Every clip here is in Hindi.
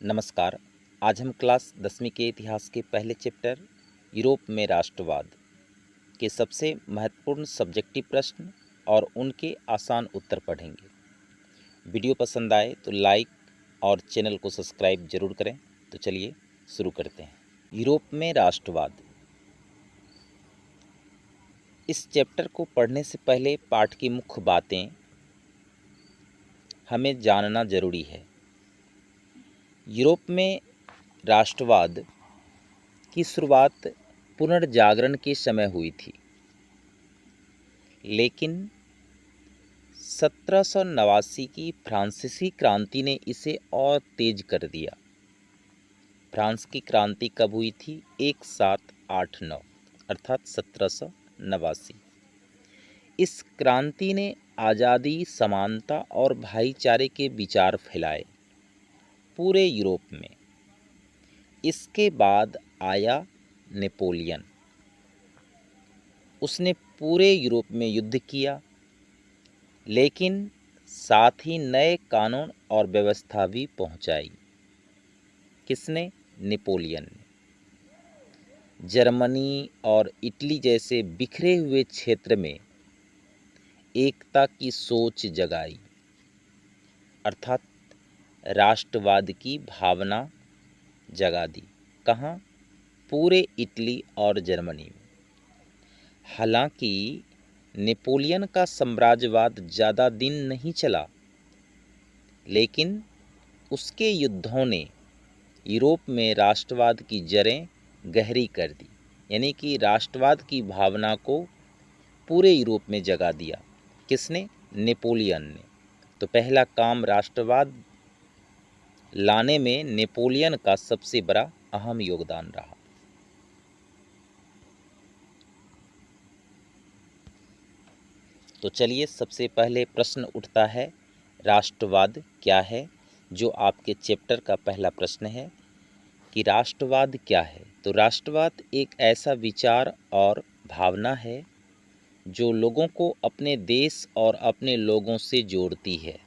नमस्कार। आज हम क्लास 10वीं के इतिहास के पहले चैप्टर यूरोप में राष्ट्रवाद के सबसे महत्वपूर्ण सब्जेक्टिव प्रश्न और उनके आसान उत्तर पढ़ेंगे। वीडियो पसंद आए तो लाइक और चैनल को सब्सक्राइब जरूर करें। तो चलिए शुरू करते हैं। यूरोप में राष्ट्रवाद। इस चैप्टर को पढ़ने से पहले पाठ की मुख्य बातें हमें जानना जरूरी है। यूरोप में राष्ट्रवाद की शुरुआत पुनर्जागरण के समय हुई थी, लेकिन 1789 की फ्रांसीसी क्रांति ने इसे और तेज कर दिया। फ्रांस की क्रांति कब हुई थी? 1789 अर्थात 1789। इस क्रांति ने आज़ादी, समानता और भाईचारे के विचार फैलाए पूरे यूरोप में। इसके बाद आया नेपोलियन। उसने पूरे यूरोप में युद्ध किया, लेकिन साथ ही नए कानून और व्यवस्था भी पहुंचाई। किसने? नेपोलियन ने। जर्मनी और इटली जैसे बिखरे हुए क्षेत्र में एकता की सोच जगाई, अर्थात राष्ट्रवाद की भावना जगा दी। कहाँ? पूरे इटली और जर्मनी में। हालांकि नेपोलियन का साम्राज्यवाद ज़्यादा दिन नहीं चला, लेकिन उसके युद्धों ने यूरोप में राष्ट्रवाद की जड़ें गहरी कर दी, यानी कि राष्ट्रवाद की भावना को पूरे यूरोप में जगा दिया। किसने? नेपोलियन ने। तो पहला काम राष्ट्रवाद लाने में नेपोलियन का सबसे बड़ा अहम योगदान रहा। तो चलिए, सबसे पहले प्रश्न उठता है, राष्ट्रवाद क्या है? जो आपके चैप्टर का पहला प्रश्न है कि राष्ट्रवाद क्या है। तो राष्ट्रवाद एक ऐसा विचार और भावना है जो लोगों को अपने देश और अपने लोगों से जोड़ती है।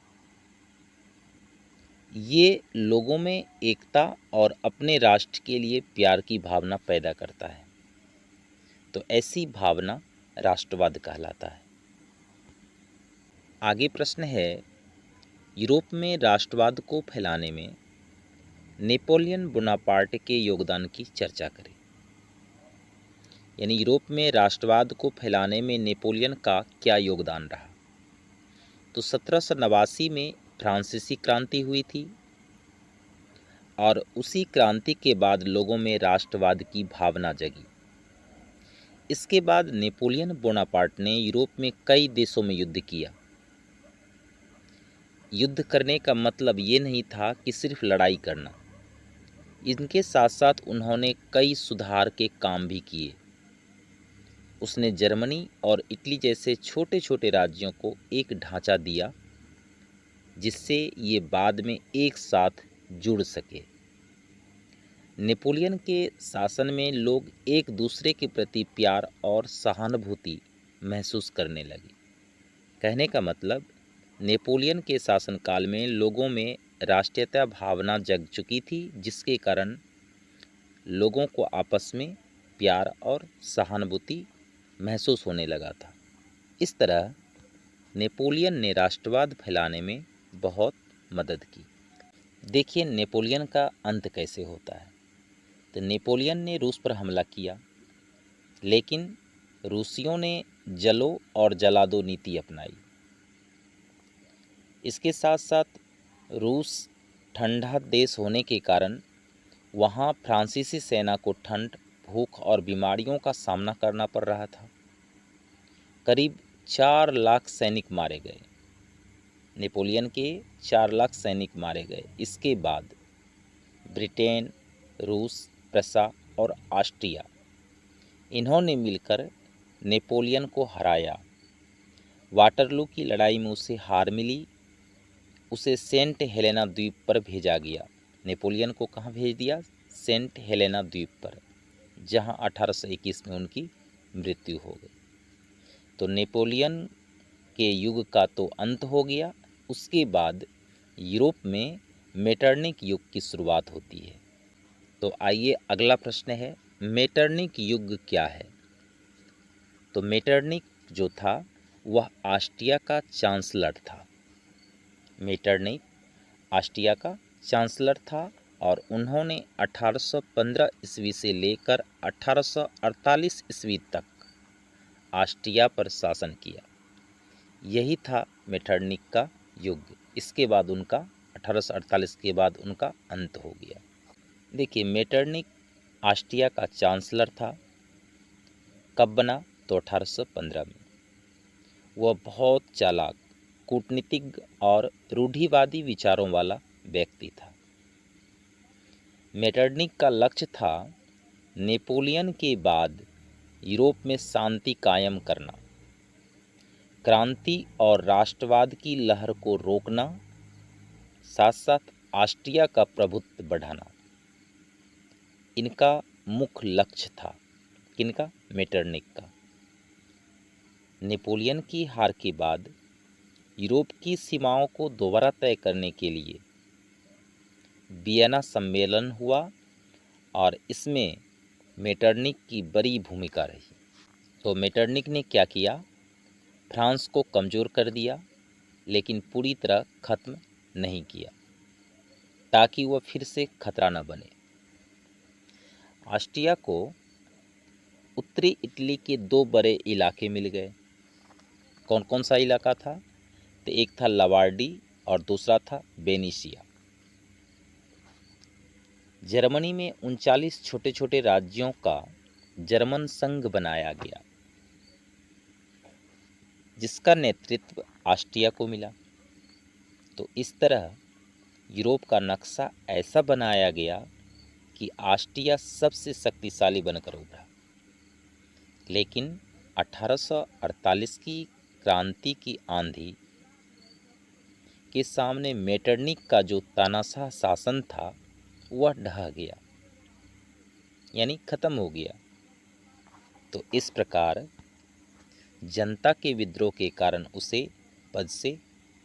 ये लोगों में एकता और अपने राष्ट्र के लिए प्यार की भावना पैदा करता है। तो ऐसी भावना राष्ट्रवाद कहलाता है। आगे प्रश्न है, यूरोप में राष्ट्रवाद को फैलाने में नेपोलियन बोनापार्ट के योगदान की चर्चा करें। यानी यूरोप में राष्ट्रवाद को फैलाने में नेपोलियन का क्या योगदान रहा। तो 1789 में फ्रांसीसी क्रांति हुई थी और उसी क्रांति के बाद लोगों में राष्ट्रवाद की भावना जगी। इसके बाद नेपोलियन बोनापार्ट ने यूरोप में कई देशों में युद्ध किया। युद्ध करने का मतलब ये नहीं था कि सिर्फ लड़ाई करना। इनके साथ साथ उन्होंने कई सुधार के काम भी किए। उसने जर्मनी और इटली जैसे छोटे छोटे राज्यों को एक ढांचा दिया, जिससे ये बाद में एक साथ जुड़ सके। नेपोलियन के शासन में लोग एक दूसरे के प्रति प्यार और सहानुभूति महसूस करने लगे। कहने का मतलब, नेपोलियन के शासनकाल में लोगों में राष्ट्रीयता भावना जग चुकी थी, जिसके कारण लोगों को आपस में प्यार और सहानुभूति महसूस होने लगा था। इस तरह नेपोलियन ने राष्ट्रवाद फैलाने में बहुत मदद की। देखिए नेपोलियन का अंत कैसे होता है। तो नेपोलियन ने रूस पर हमला किया, लेकिन रूसियों ने जलो और जला दो नीति अपनाई। इसके साथ साथ रूस ठंडा देश होने के कारण वहाँ फ्रांसीसी सेना को ठंड, भूख और बीमारियों का सामना करना पड़ रहा था। करीब 4 लाख सैनिक मारे गए। नेपोलियन के 4 लाख सैनिक मारे गए। इसके बाद ब्रिटेन, रूस, प्रसा और ऑस्ट्रिया, इन्होंने मिलकर नेपोलियन को हराया। वाटरलू की लड़ाई में उसे हार मिली। उसे सेंट हेलेना द्वीप पर भेजा गया। नेपोलियन को कहाँ भेज दिया? सेंट हेलेना द्वीप पर, जहाँ 1821 में उनकी मृत्यु हो गई। तो नेपोलियन के युग का तो अंत हो गया। उसके बाद यूरोप में मेटरनिक युग की शुरुआत होती है। तो आइए अगला प्रश्न है, मेटरनिक युग क्या है? तो मेटरनिक जो था वह ऑस्ट्रिया का चांसलर था। मेटरनिक ऑस्ट्रिया का चांसलर था और उन्होंने 1815 ईस्वी से लेकर 1848 ईस्वी तक ऑस्ट्रिया पर शासन किया। यही था मेटरनिक का युग। इसके बाद उनका 1848 के बाद उनका अंत हो गया। देखिए, मेटरनिक ऑस्ट्रिया का चांसलर था। कब बना? तो 1815 में। वह बहुत चालाक, कूटनीतिज्ञ और रूढ़िवादी विचारों वाला व्यक्ति था। मेटरनिक का लक्ष्य था नेपोलियन के बाद यूरोप में शांति कायम करना, क्रांति और राष्ट्रवाद की लहर को रोकना, साथ साथ ऑस्ट्रिया का प्रभुत्व बढ़ाना। इनका मुख्य लक्ष्य था। किनका? मेटरनिक का। नेपोलियन की हार के बाद यूरोप की सीमाओं को दोबारा तय करने के लिए वियना सम्मेलन हुआ और इसमें मेटरनिक की बड़ी भूमिका रही। तो मेटरनिक ने क्या किया? फ्रांस को कमज़ोर कर दिया, लेकिन पूरी तरह खत्म नहीं किया, ताकि वह फिर से खतरा न बने। ऑस्ट्रिया को उत्तरी इटली के दो बड़े इलाके मिल गए। कौन कौन सा इलाका था? तो एक था लवार्डी और दूसरा था बेनिसिया। जर्मनी में 39 छोटे छोटे राज्यों का जर्मन संघ बनाया गया, जिसका नेतृत्व ऑस्ट्रिया को मिला। तो इस तरह यूरोप का नक्शा ऐसा बनाया गया कि ऑस्ट्रिया सबसे शक्तिशाली बनकर उभरा। लेकिन 1848 की क्रांति की आंधी के सामने मेटरनिक का जो तानाशाह शासन था वह ढह गया, यानी खत्म हो गया। तो इस प्रकार जनता के विद्रोह के कारण उसे पद से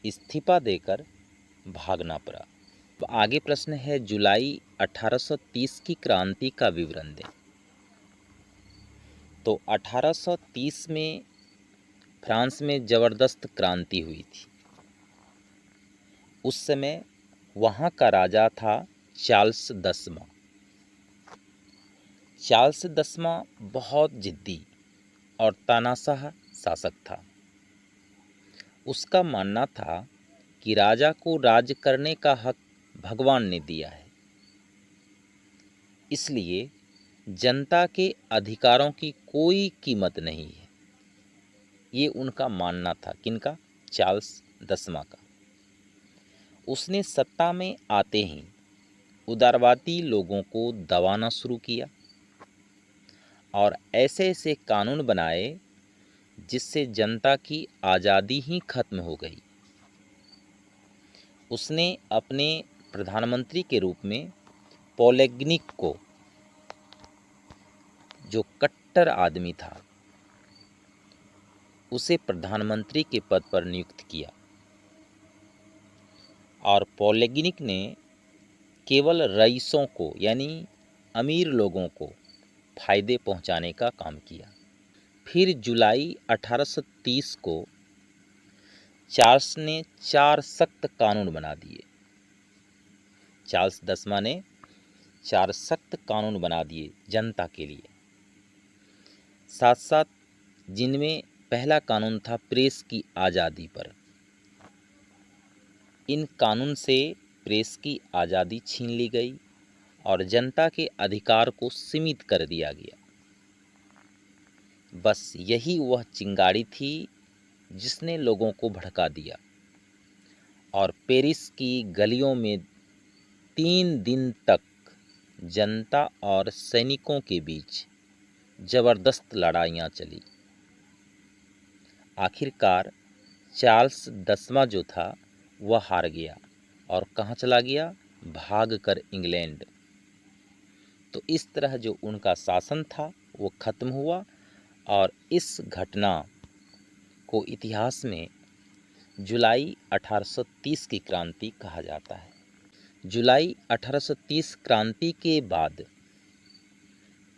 इस्तीफा देकर भागना पड़ा। अब आगे प्रश्न है, जुलाई 1830 की क्रांति का विवरण दें। तो 1830 में फ्रांस में ज़बरदस्त क्रांति हुई थी। उस समय वहाँ का राजा था चार्ल्स 10वां। चार्ल्स 10वां बहुत जिद्दी और तानाशाह शासक था। उसका मानना था कि राजा को राज करने का हक भगवान ने दिया है, इसलिए जनता के अधिकारों की कोई कीमत नहीं है। ये उनका मानना था। किनका? चार्ल्स 10वां का। उसने सत्ता में आते ही उदारवादी लोगों को दबाना शुरू किया और ऐसे ऐसे कानून बनाए जिससे जनता की आज़ादी ही खत्म हो गई। उसने अपने प्रधानमंत्री के रूप में पोलेग्निक को, जो कट्टर आदमी था, उसे प्रधानमंत्री के पद पर नियुक्त किया और पोलेग्निक ने केवल रईसों को, यानी अमीर लोगों को फायदे पहुंचाने का काम किया। फिर जुलाई 1830 को चार्ल्स ने 4 सख्त कानून बना दिए। चार्ल्स 10वां ने 4 सख्त कानून बना दिए जनता के लिए, साथ साथ जिनमें पहला कानून था प्रेस की आज़ादी पर। इन कानून से प्रेस की आज़ादी छीन ली गई और जनता के अधिकार को सीमित कर दिया गया। बस यही वह चिंगारी थी जिसने लोगों को भड़का दिया और पेरिस की गलियों में 3 दिन तक जनता और सैनिकों के बीच जबरदस्त लड़ाइयाँ चली। आखिरकार चार्ल्स 10वां जो था वह हार गया और कहाँ चला गया? भाग कर इंग्लैंड। तो इस तरह जो उनका शासन था वो खत्म हुआ और इस घटना को इतिहास में जुलाई 1830 की क्रांति कहा जाता है। जुलाई 1830 क्रांति के बाद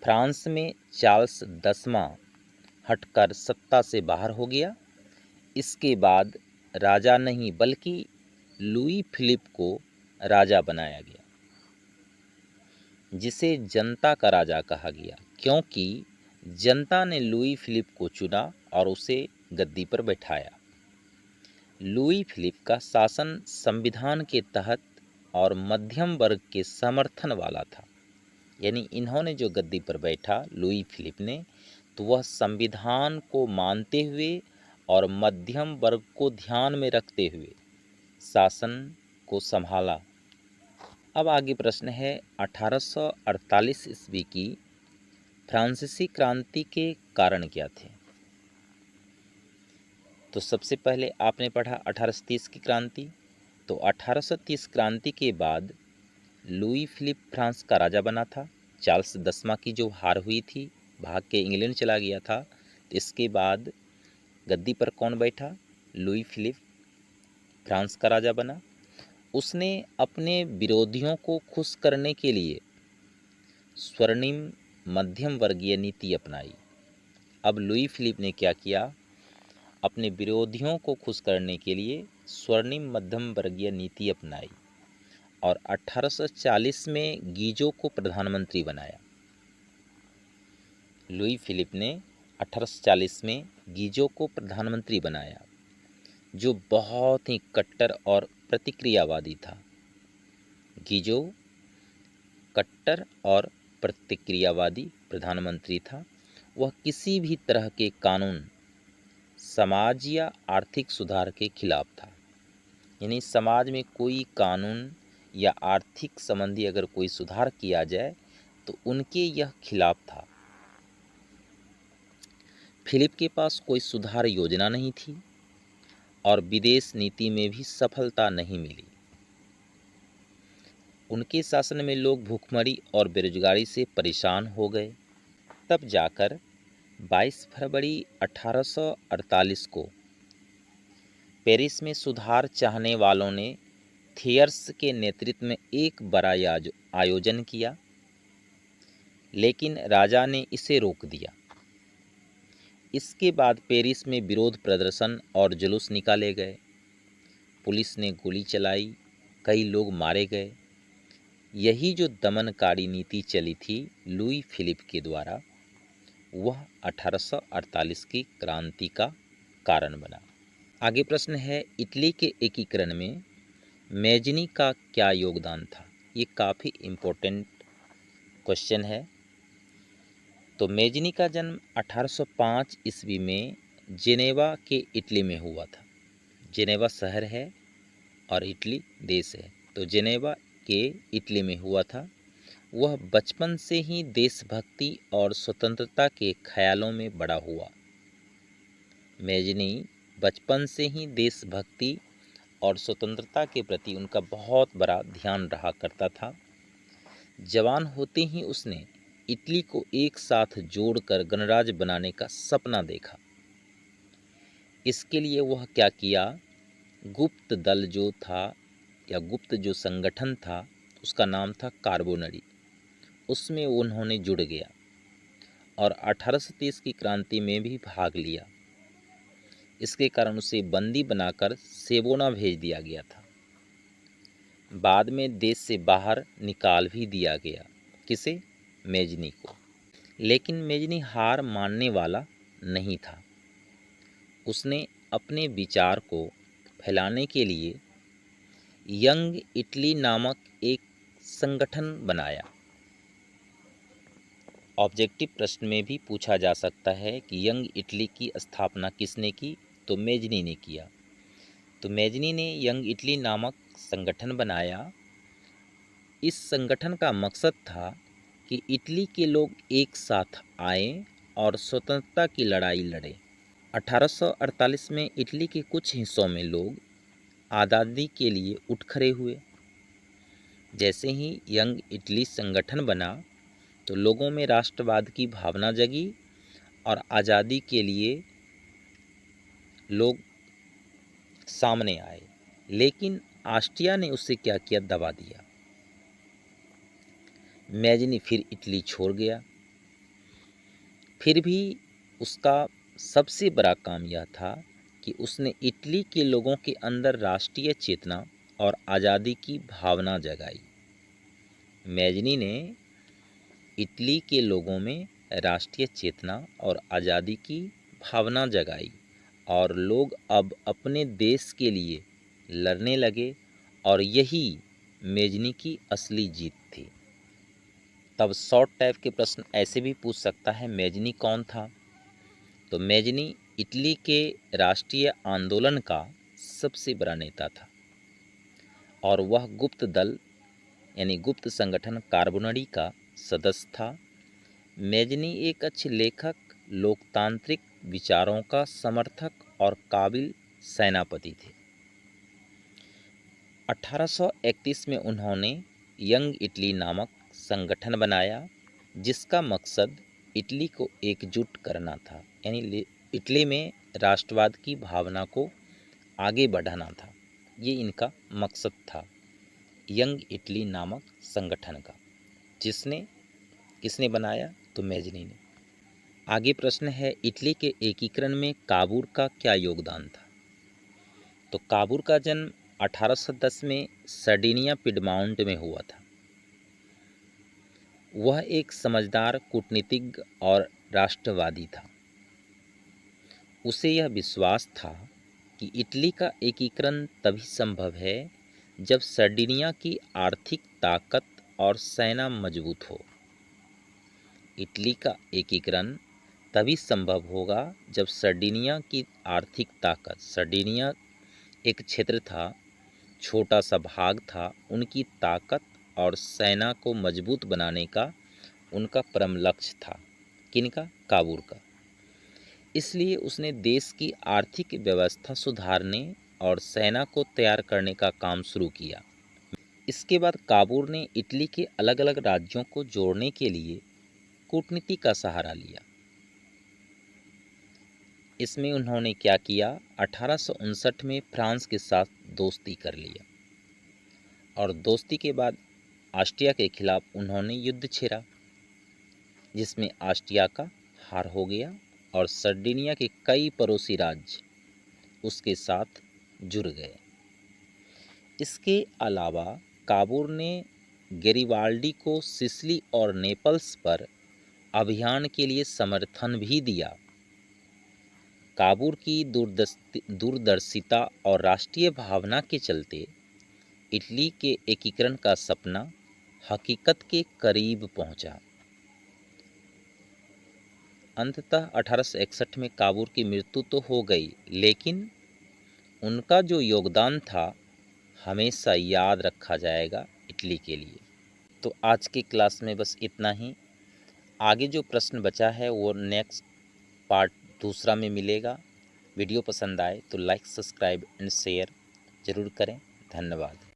फ्रांस में चार्ल्स 10वां हटकर सत्ता से बाहर हो गया। इसके बाद राजा नहीं बल्कि लुई फिलिप को राजा बनाया गया, जिसे जनता का राजा कहा गया, क्योंकि जनता ने लुई फिलिप को चुना और उसे गद्दी पर बैठाया। लुई फिलिप का शासन संविधान के तहत और मध्यम वर्ग के समर्थन वाला था। यानी इन्होंने जो गद्दी पर बैठा लुई फिलिप ने, तो वह संविधान को मानते हुए और मध्यम वर्ग को ध्यान में रखते हुए शासन को संभाला। अब आगे प्रश्न है 1848 ईस्वी की फ्रांसीसी क्रांति के कारण क्या थे। तो सबसे पहले आपने पढ़ा 1830 की क्रांति। तो 1830 क्रांति के बाद लुई फिलिप फ्रांस का राजा बना था। चार्ल्स 10वां की जो हार हुई थी, भाग के इंग्लैंड चला गया था। तो इसके बाद गद्दी पर कौन बैठा? लुई फिलिप फ्रांस का राजा बना। उसने अपने विरोधियों को खुश करने के लिए स्वर्णिम मध्यम वर्गीय नीति अपनाई। अब लुई फिलिप ने क्या किया? अपने विरोधियों को खुश करने के लिए स्वर्णिम मध्यम वर्गीय नीति अपनाई और 1840 में गीजो को प्रधानमंत्री बनाया। लुई फिलिप ने 1840 में गीजो को प्रधानमंत्री बनाया, जो बहुत ही कट्टर और प्रतिक्रियावादी था। गीजो कट्टर और प्रतिक्रियावादी प्रधानमंत्री था। वह किसी भी तरह के कानून, समाज या आर्थिक सुधार के खिलाफ था। यानी समाज में कोई कानून या आर्थिक संबंधी अगर कोई सुधार किया जाए तो उनके यह खिलाफ था। फिलिप के पास कोई सुधार योजना नहीं थी और विदेश नीति में भी सफलता नहीं मिली। उनके शासन में लोग भूखमरी और बेरोजगारी से परेशान हो गए। तब जाकर 22 फरवरी 1848 को पेरिस में सुधार चाहने वालों ने थियर्स के नेतृत्व में एक बड़ा आयोजन किया, लेकिन राजा ने इसे रोक दिया। इसके बाद पेरिस में विरोध प्रदर्शन और जुलूस निकाले गए। पुलिस ने गोली चलाई, कई लोग मारे गए। यही जो दमनकारी नीति चली थी लुई फिलिप के द्वारा, वह 1848 की क्रांति का कारण बना। आगे प्रश्न है, इटली के एकीकरण में मैजनी का क्या योगदान था। ये काफ़ी इम्पोर्टेंट क्वेश्चन है। तो मैजनी का जन्म 1805 ईस्वी में जेनेवा के इटली में हुआ था। जेनेवा शहर है और इटली देश है। तो जेनेवा के इटली में हुआ था। वह बचपन से ही देशभक्ति और स्वतंत्रता के ख्यालों में बड़ा हुआ। मैजनी बचपन से ही देशभक्ति और स्वतंत्रता के प्रति उनका बहुत बड़ा ध्यान रहा करता था। जवान होते ही उसने इटली को एक साथ जोड़कर गणराज्य बनाने का सपना देखा। इसके लिए वह क्या किया? गुप्त दल जो था या गुप्त जो संगठन था उसका नाम था कार्बोनरी, उसमें उन्होंने जुड़ गया और 1830 की क्रांति में भी भाग लिया। इसके कारण उसे बंदी बनाकर सेबोना भेज दिया गया था। बाद में देश से बाहर निकाल भी दिया गया। किसे? मैजनी को। लेकिन मैजनी हार मानने वाला नहीं था। उसने अपने विचार को फैलाने के लिए यंग इटली नामक एक संगठन बनाया। ऑब्जेक्टिव प्रश्न में भी पूछा जा सकता है कि यंग इटली की स्थापना किसने की? तो मैजनी ने किया। तो मैजनी ने यंग इटली नामक संगठन बनाया। इस संगठन का मकसद था कि इटली के लोग एक साथ आएं और स्वतंत्रता की लड़ाई लड़ें। 1848 में इटली के कुछ हिस्सों में लोग आज़ादी के लिए उठ खड़े हुए। जैसे ही यंग इटली संगठन बना तो लोगों में राष्ट्रवाद की भावना जगी और आज़ादी के लिए लोग सामने आए। लेकिन ऑस्ट्रिया ने उसे क्या किया? दबा दिया। मैजनी फिर इटली छोड़ गया। फिर भी उसका सबसे बड़ा काम यह था कि उसने इटली के लोगों के अंदर राष्ट्रीय चेतना और आज़ादी की भावना जगाई। मैजनी ने इटली के लोगों में राष्ट्रीय चेतना और आज़ादी की भावना जगाई और लोग अब अपने देश के लिए लड़ने लगे और यही मैजनी की असली जीत थी। तब शॉर्ट टाइप के प्रश्न ऐसे भी पूछ सकता है, मैजनी कौन था? तो मैजनी इटली के राष्ट्रीय आंदोलन का सबसे बड़ा नेता था और वह गुप्त दल यानी गुप्त संगठन कार्बोनरी का सदस्य था। मैजनी एक अच्छे लेखक, लोकतांत्रिक विचारों का समर्थक और काबिल सेनापति थे। 1831 में उन्होंने यंग इटली नामक संगठन बनाया जिसका मकसद इटली को एकजुट करना था, यानी इटली में राष्ट्रवाद की भावना को आगे बढ़ाना था। ये इनका मकसद था, यंग इटली नामक संगठन का, किसने बनाया? तो मैजनी ने। आगे प्रश्न है, इटली के एकीकरण में काबूर का क्या योगदान था? तो काबूर का जन्म 1810 में सर्डिनिया पिडमाउंट में हुआ था। वह एक समझदार कूटनीतिज्ञ और राष्ट्रवादी था। उसे यह विश्वास था कि इटली का एकीकरण तभी संभव है जब सर्डिनिया की आर्थिक ताकत और सेना मजबूत हो। इटली का एकीकरण तभी संभव होगा जब सर्डिनिया की आर्थिक ताकत, सर्डिनिया एक क्षेत्र था, छोटा सा भाग था, उनकी ताकत और सेना को मजबूत बनाने का उनका परम लक्ष्य था। किनका? काबूर का। इसलिए उसने देश की आर्थिक व्यवस्था सुधारने और सेना को तैयार करने का काम शुरू किया। इसके बाद काबूर ने इटली के अलग अलग राज्यों को जोड़ने के लिए कूटनीति का सहारा लिया। इसमें उन्होंने क्या किया? 1859 में फ्रांस के साथ दोस्ती कर लिया और दोस्ती के बाद ऑस्ट्रिया के खिलाफ उन्होंने युद्ध छेड़ा जिसमें ऑस्ट्रिया का हार हो गया और सर्डिनिया के कई पड़ोसी राज्य उसके साथ जुड़ गए। इसके अलावा काबूर ने गैरिबाल्डी को सिसिली और नेपल्स पर अभियान के लिए समर्थन भी दिया। काबूर की दूरदर्शिता और राष्ट्रीय भावना के चलते इटली के एकीकरण का सपना हकीकत के करीब पहुंचा। अंततः 1861 में काबूर की मृत्यु तो हो गई, लेकिन उनका जो योगदान था हमेशा याद रखा जाएगा इटली के लिए। तो आज की क्लास में बस इतना ही। आगे जो प्रश्न बचा है वो नेक्स्ट पार्ट दूसरा में मिलेगा। वीडियो पसंद आए तो लाइक, सब्सक्राइब एंड शेयर ज़रूर करें। धन्यवाद।